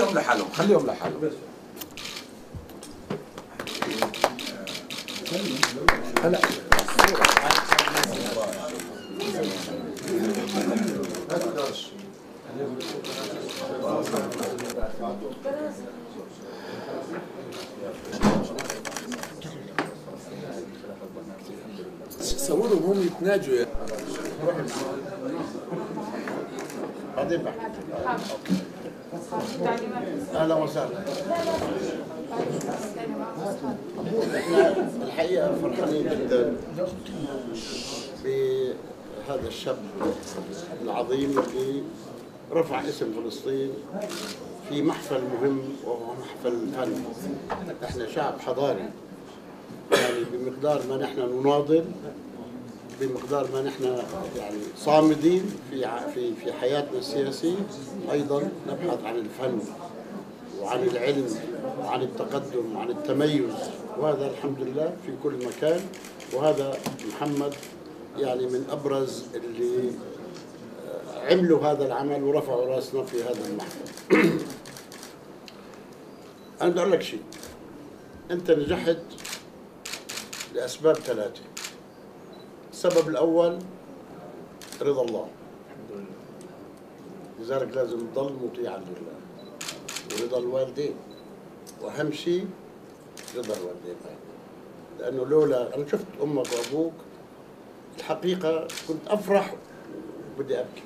خليهم لحالهم خليهم لحالهم. هلا صورهم هم يتناجوا يا بعدين بحكي. اهلا وسهلا. احنا الحقيقه فرحانين جدا بهذا الشاب العظيم اللي رفع اسم فلسطين في محفل مهم وهو محفل الفن. احنا شعب حضاري، يعني بمقدار ما نحن نناضل، بمقدار ما نحن يعني صامدين في حياتنا السياسية، أيضا نبحث عن الفن وعن العلم وعن التقدم وعن التميز، وهذا الحمد لله في كل مكان. وهذا محمد يعني من أبرز اللي عملوا هذا العمل ورفعوا راسنا في هذا المحفل. أنا بدي أقول لك شيء، أنت نجحت لأسباب ثلاثة. السبب الأول رضا الله، لذلك لازم تضل مطيعا لله ورضا الوالدين، وأهم شيء رضا الوالدين، لأنه لولا أنا شفت أمك وأبوك الحقيقة كنت أفرح وبدي أبكي،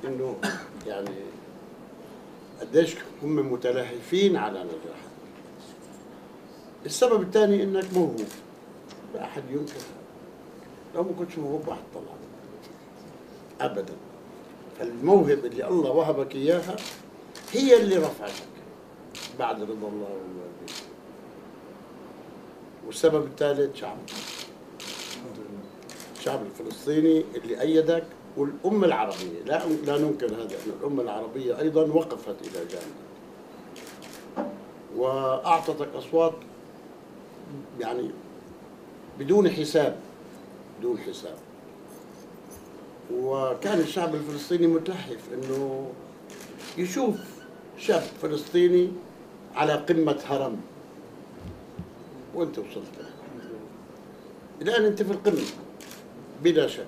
إنه يعني قديش هم متلهفين على نجاحك. السبب الثاني إنك موهوب، لا أحد ينكر، لو ما كنتش موهوب واحد طلع أبدا. فالموهبة اللي الله وهبك إياها هي اللي رفعتك بعد رضا الله والوالدين. والسبب الثالث شعبك، الشعب الفلسطيني اللي أيدك، والأمة العربية، لا ننكر هذا، أن الأمة العربية أيضا وقفت إلى جانبك وأعطتك أصوات يعني بدون حساب، بدون حساب. وكان الشعب الفلسطيني متلهف انه يشوف شاب فلسطيني على قمة هرم، وانت وصلت الان، انت في القمة بلا شك.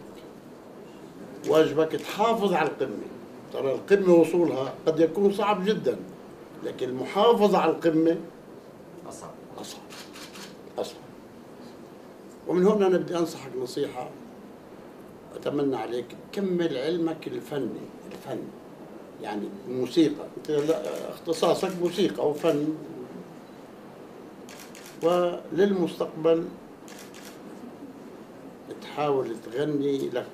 واجبك تحافظ على القمة. ترى القمة وصولها قد يكون صعب جدا، لكن المحافظة على القمة أصعب. ومن هون أنا بدي أنصحك نصيحة أتمنى عليك، كمل علمك الفني، الفن يعني الموسيقى، أنت اختصاصك موسيقى وفن، وللمستقبل تحاول تغني لك،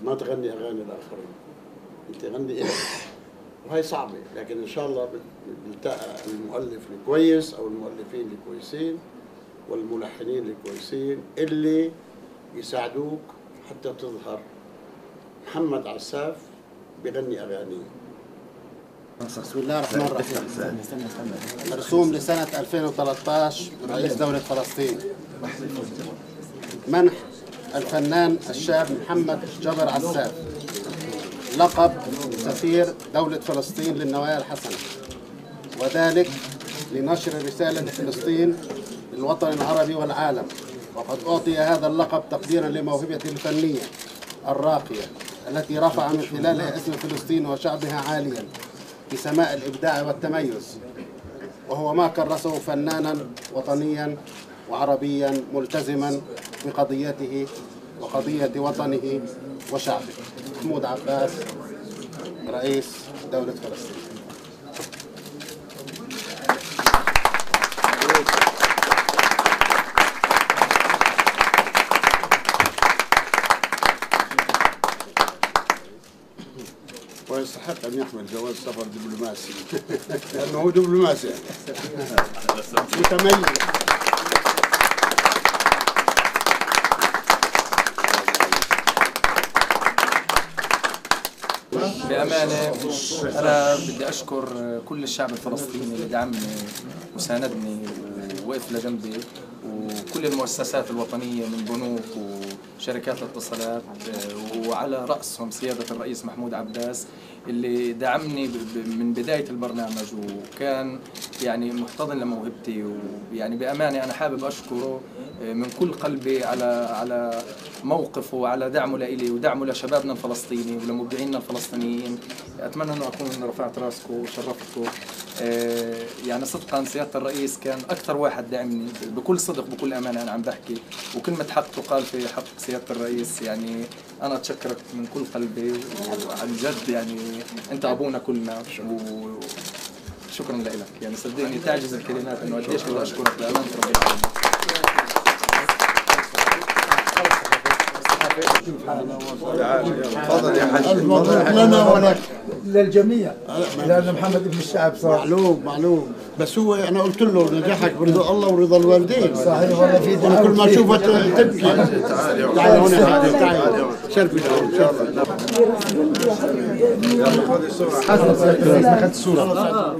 ما تغني أغاني الآخرين، أنت غني لك. وهي صعبة، لكن إن شاء الله بيلتقى المؤلف الكويس أو المؤلفين الكويسين والملحنين الكويسين اللي يساعدوك حتى تظهر. محمد عساف بغني أغانيه. بسم الله الرحمن الرحيم. مرسوم لسنة 2013 رئيس دولة فلسطين. منح الفنان الشاب محمد جبر عساف لقب سفير دولة فلسطين للنوايا الحسنة، وذلك لنشر رسالة فلسطين للوطن العربي والعالم. وقد أعطي هذا اللقب تقديرا لموهبته الفنية الراقية التي رفع من خلالها اسم فلسطين وشعبها عاليا في سماء الإبداع والتميز، وهو ما كرسه فنانا وطنيا وعربيا ملتزما بقضيته وقضية وطنه وشعبه. محمود عباس رئيس دولة فلسطين. ويستحق أن يحمل جواز سفر دبلوماسي لأنه هو دبلوماسي متميز. بأمانة أنا بدي أشكر كل الشعب الفلسطيني اللي دعمني وساندني ووقف لجنبي، وكل المؤسسات الوطنية من بنوك شركات الاتصالات، وعلى رأسهم سيادة الرئيس محمود عباس اللي دعمني من بداية البرنامج، وكان يعني محتضن لموهبتي. ويعني بأمانة أنا حابب أشكره من كل قلبي على موقفه وعلى دعمه لإلي ودعمه لشبابنا الفلسطيني ولمبدعينا الفلسطينيين. أتمنى أنه أكون رفعت راسكم وشرفتكم. يعني صدقا سيادة الرئيس كان أكثر واحد دعمني بكل صدق بكل أمانة. أنا عم بحكي وكلمة حق تقال في حق سيادة الرئيس. يعني أنا أتشكرك من كل قلبي وعن جد، يعني أنت أبونا كلنا، وشكرا لك. يعني صدقني تعجز الكلمات إنه قديش بدي أشكرك بأمانة ربي العالمين. تفضل يا حاج. المبروك لنا ولك للجميع، لأن محمد ابن الشعب صراحة. معلوم بس هو انا قلت له نجاحك برضا الله ورضا الوالدين. صحيح والله في انا كل ما اشوفك تبكي. تعال هون يا حاج، تعال شرفي شرفي. حسن اخذت الصورة.